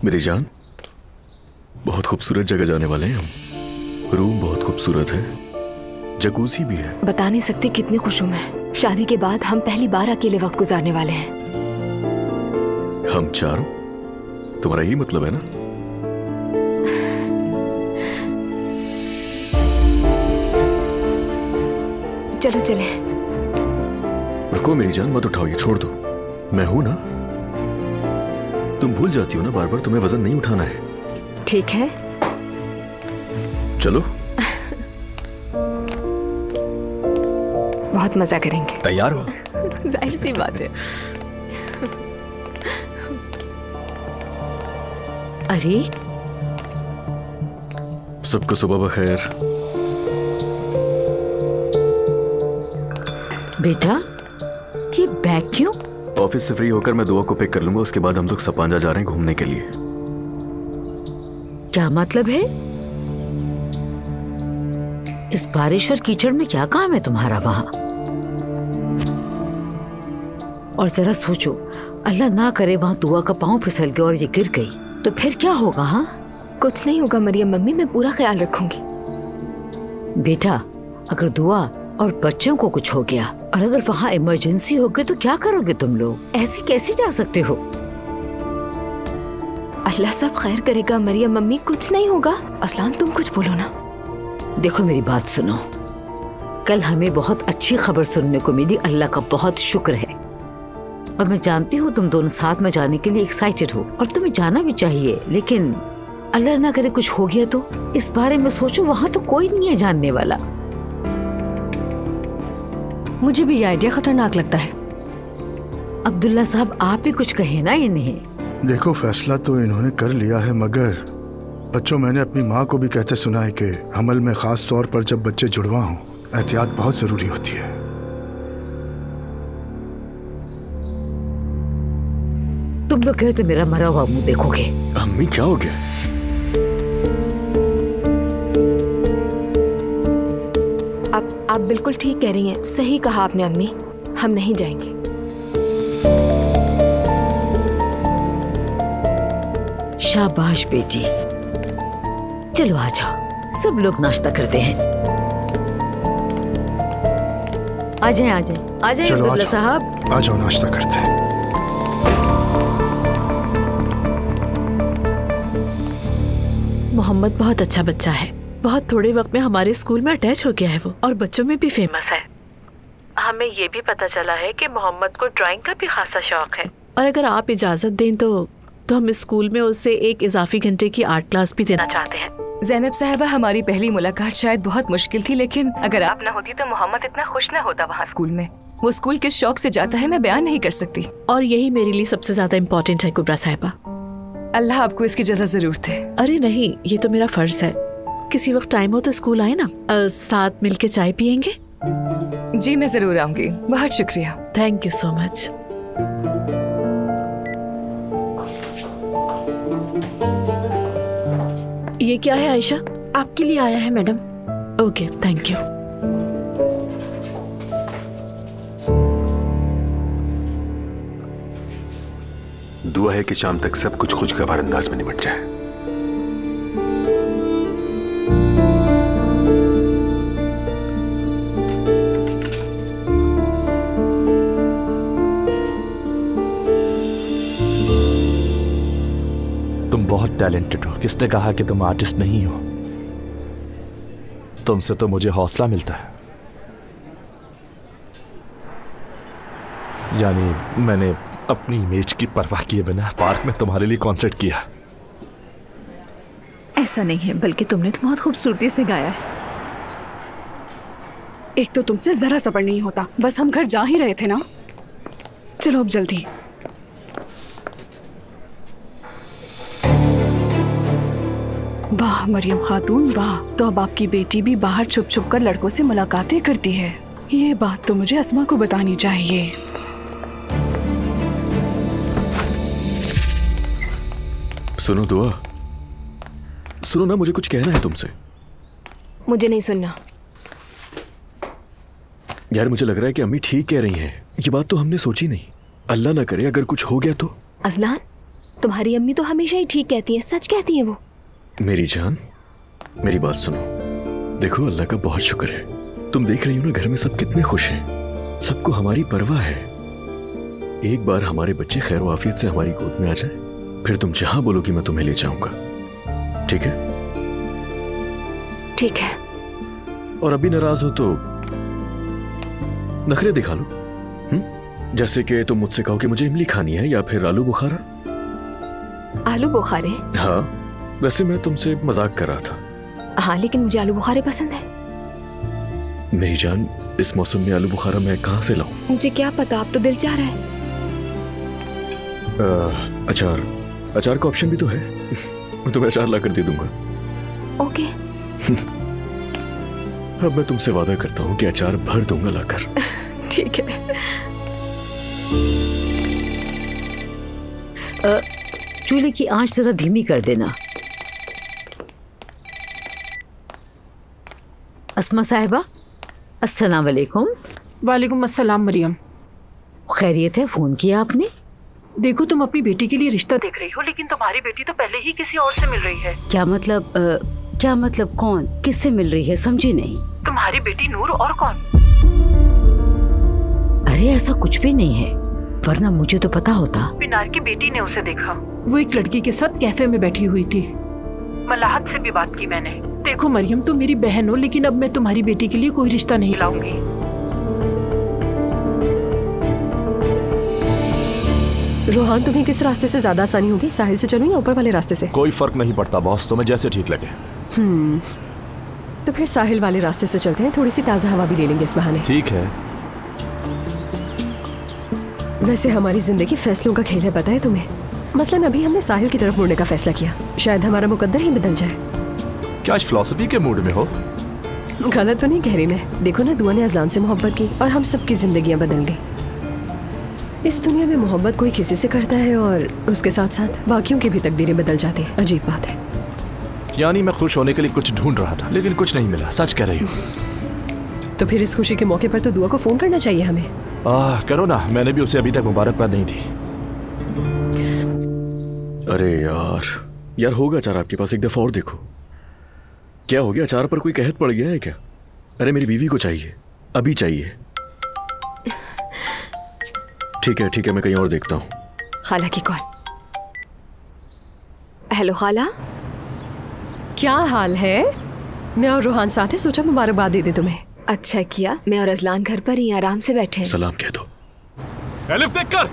मेरी जान, बहुत खूबसूरत जगह जाने वाले हैं हम। रूम बहुत खूबसूरत है, जकूज़ी भी है। बता नहीं सकती कितनी खुश हूं मैं। शादी के बाद हम पहली बार अकेले वक्त गुजारने वाले हैं। हम चारों? तुम्हारा यही मतलब है ना? चलो चले। रुको मेरी जान, मत उठाओ, ये छोड़ दो। मैं हूं ना। तुम भूल जाती हो ना बार बार, तुम्हें वजन नहीं उठाना है। ठीक है, चलो। बहुत मजा करेंगे। तैयार हो? जाहिर सी बात है। अरे सबको सुबह बखैर। बेटा, ये बैग क्यों? ऑफिस से फ्री होकर मैं दुआ को पिक कर लूंगा, उसके बाद हम लोग सपांजा जा रहे हैं घूमने के लिए। क्या मतलब है? इस बारिश और कीचड़ में क्या काम है तुम्हारा वहां? और जरा सोचो, अल्लाह ना करे वहां दुआ का पांव फिसल गया और ये गिर गई तो फिर क्या होगा? हाँ, कुछ नहीं होगा मरियम मम्मी, मैं पूरा ख्याल रखूंगी। बेटा, अगर दुआ और बच्चों को कुछ हो गया और अगर वहाँ इमरजेंसी हो गई तो क्या करोगे तुम लोग? ऐसे कैसे जा सकते हो? अल्लाह सब खैर करेगा मरियम मम्मी, कुछ नहीं होगा। असलान तुम कुछ बोलो ना। देखो मेरी बात सुनो, कल हमें बहुत अच्छी खबर सुनने को मिली, अल्लाह का बहुत शुक्र है। और मैं जानती हूँ तुम दोनों साथ में जाने के लिए एक्साइटेड हो और तुम्हें जाना भी चाहिए, लेकिन अल्लाह ना करे कुछ हो गया तो इस बारे में सोचो, वहाँ तो कोई नहीं है जानने वाला। मुझे भी ये आइडिया खतरनाक लगता है। अब्दुल्ला साहब, आप ही कुछ कहे ना इन्हें। देखो, फैसला तो इन्होंने कर लिया है, मगर बच्चों, मैंने अपनी माँ को भी कहते सुना है कि हमल में खास तौर पर जब बच्चे जुड़वा हों, एहतियात बहुत जरूरी होती है। तुम लोग कहे तो मेरा मरा हुआ मुंह देखोगे। अम्मी क्या हो गया? आप बिल्कुल ठीक कह रही हैं, सही कहा आपने अम्मी, हम नहीं जाएंगे। शाबाश बेटी, चलो आ जाओ, सब लोग नाश्ता करते हैं। आ जाएं, आ जाएं, आ जाएं अब्दुल्ला साहब। आ जाओ, नाश्ता करते हैं। मोहम्मद बहुत अच्छा बच्चा है, बहुत थोड़े वक्त में हमारे स्कूल में अटैच हो गया है वो, और बच्चों में भी फेमस है। हमें ये भी पता चला है कि मोहम्मद को ड्राइंग का भी खासा शौक है, और अगर आप इजाजत दें तो हम इस स्कूल में उससे एक इजाफी घंटे की आर्ट क्लास भी देना चाहते हैं। ज़ैनब साहबा, हमारी पहली मुलाकात शायद बहुत मुश्किल थी, लेकिन अगर आप न होती तो मोहम्मद इतना खुश न होता वहाँ स्कूल में। वो स्कूल किस शौक से जाता है मैं बयान नहीं कर सकती, और यही मेरे लिए सबसे ज्यादा इम्पोर्टेंट है कुबरा साहिबा। अल्लाह आपको इसकी जज़ा जरूर दे। अरे नहीं, ये तो मेरा फर्ज है। किसी वक्त टाइम हो तो स्कूल आए ना, साथ मिलके चाय पियेंगे। जी मैं जरूर आऊंगी, बहुत शुक्रिया। Thank you so much. ये क्या है आयशा? आपके लिए आया है मैडम। Okay, thank you. दुआ है कि शाम तक सब कुछ खुशगवार अंदाज में निपट जाए। तुम बहुत टैलेंटेड हो। किसने कहा कि तुम आर्टिस्ट नहीं हो? तुमसे तो मुझे हौसला मिलता है। यानी मैंने अपनी इमेज की परवाह किए बिना पार्क में तुम्हारे लिए कॉन्सर्ट किया। ऐसा नहीं है, बल्कि तुमने तो बहुत खूबसूरती से गाया है। एक तो तुमसे जरा सब्र नहीं होता, बस हम घर जा ही रहे थे ना। चलो अब जल्दी। वाह मरियम खातून वाह, तो अब आपकी बेटी भी बाहर छुप छुप कर लड़कों से मुलाकातें करती है। ये बात तो मुझे अस्मा को बतानी चाहिए। सुनो दुआ, सुनो ना, मुझे कुछ कहना है तुमसे। मुझे नहीं सुनना। यार मुझे लग रहा है कि अम्मी ठीक कह रही हैं। ये बात तो हमने सोची नहीं। अल्लाह ना करे अगर कुछ हो गया तो। अजलान, तुम्हारी अम्मी तो हमेशा ही ठीक कहती है, सच कहती है वो। मेरी जान, मेरी बात सुनो। देखो, अल्लाह का बहुत शुक्र है, तुम देख रही हो ना घर में सब कितने खुश हैं, सबको हमारी परवाह है। एक बार हमारे बच्चे खैर आफियत से हमारी गोद में आ जाए, फिर तुम जहां बोलोगी मैं तुम्हें ले जाऊंगा। ठीक है? ठीक है। और अभी नाराज हो तो नखरे दिखा लो, जैसे कि तुम मुझसे कहो कि मुझे इमली खानी है या फिर आलू बुखारा। आलू बुखारे? हाँ, वैसे मैं तुमसे मजाक कर रहा था। हाँ, लेकिन मुझे आलू बुखारे पसंद है। मेरी जान, इस मौसम में आलू बुखारा मैं कहाँ से लाऊं? मुझे क्या पता, आप तो दिल चाह रहा है। अचार का ऑप्शन भी तो है। मैं तुम्हें अचार ला कर दे दूंगा। ओके। अब मैं तुमसे वादा करता हूँ कि अचार भर दूंगा लाकर। ठीक है। चूल्हे की आंच जरा धीमी कर देना। अस्मा साहिबा, अस्सलाम वालेकुम। वालेकुम अस्सलाम मरियम। खैरियत है? फोन किया आपने? देखो, तुम अपनी बेटी के लिए रिश्ता देख रही हो, लेकिन तुम्हारी बेटी तो पहले ही किसी और से मिल रही है। क्या मतलब? क्या मतलब? कौन? किससे मिल रही है? समझी नहीं। तुम्हारी बेटी नूर और कौन? अरे ऐसा कुछ भी नहीं है, वरना मुझे तो पता होता। पिनार की बेटी ने उसे देखा, वो एक लड़की के साथ कैफे में बैठी हुई थी। मलाहत से भी बात की मैंने। देखो मरियम, तुम मेरी बहन हो, लेकिन अब मैं तुम्हारी बेटी के लिए कोई रिश्ता नहीं लाऊंगी। रोहान, तुम्हें किस रास्ते से ज्यादा आसानी होगी, साहिल से चलूं या ऊपर वाले रास्ते से? कोई फर्क नहीं पड़ता बॉस, तुम्हें जैसे ठीक लगे। तो फिर साहिल वाले रास्ते से चलते हैं, थोड़ी सी ताज़ा हवा भी ले लेंगे इस बहाने। ठीक है। वैसे हमारी जिंदगी फैसलों का खेल है, पता है तुम्हें? मसलन अभी हमने साहिल की तरफ मुड़ने का फैसला किया, शायद हमारा मुकद्दर ही बदल जाए। क्या आज फिलॉसफी के मूड में हो? गलत तो नहीं कह रही मैं। देखो ना, दुआ ने अजलान से मोहब्बत की और हम सबकी जिंदगियां बदल गई। इस दुनिया में मोहब्बत कोई किसी से करता है और उसके साथ साथ बाकियों की भी तकदीरें बदल जाती है। अजीब बात है। यानी मैं खुश होने के लिए कुछ ढूंढ रहा था, लेकिन कुछ नहीं मिला। सच कह रही हूँ। तो फिर इस खुशी के मौके पर तो दुआ को फोन करना चाहिए हमें। करो ना, मैंने भी उसे अभी तक मुबारकबाद नहीं दी। अरे यार होगा अचार आपके पास, एक दफा और देखो। क्या हो गया, अचार पर कोई कहत पड़ गया है क्या? अरे मेरी बीवी को चाहिए, अभी चाहिए। ठीक है, मैं कहीं और देखता हूँ। खाला की कॉल। हेलो खाला। क्या हाल है? मैं और रोहान साथ है, सोचा मुबारकबाद दे दे तुम्हें। अच्छा किया, मैं और अजलान घर पर ही आराम से बैठे हैं। सलाम कह दो। एलिफ देख कर।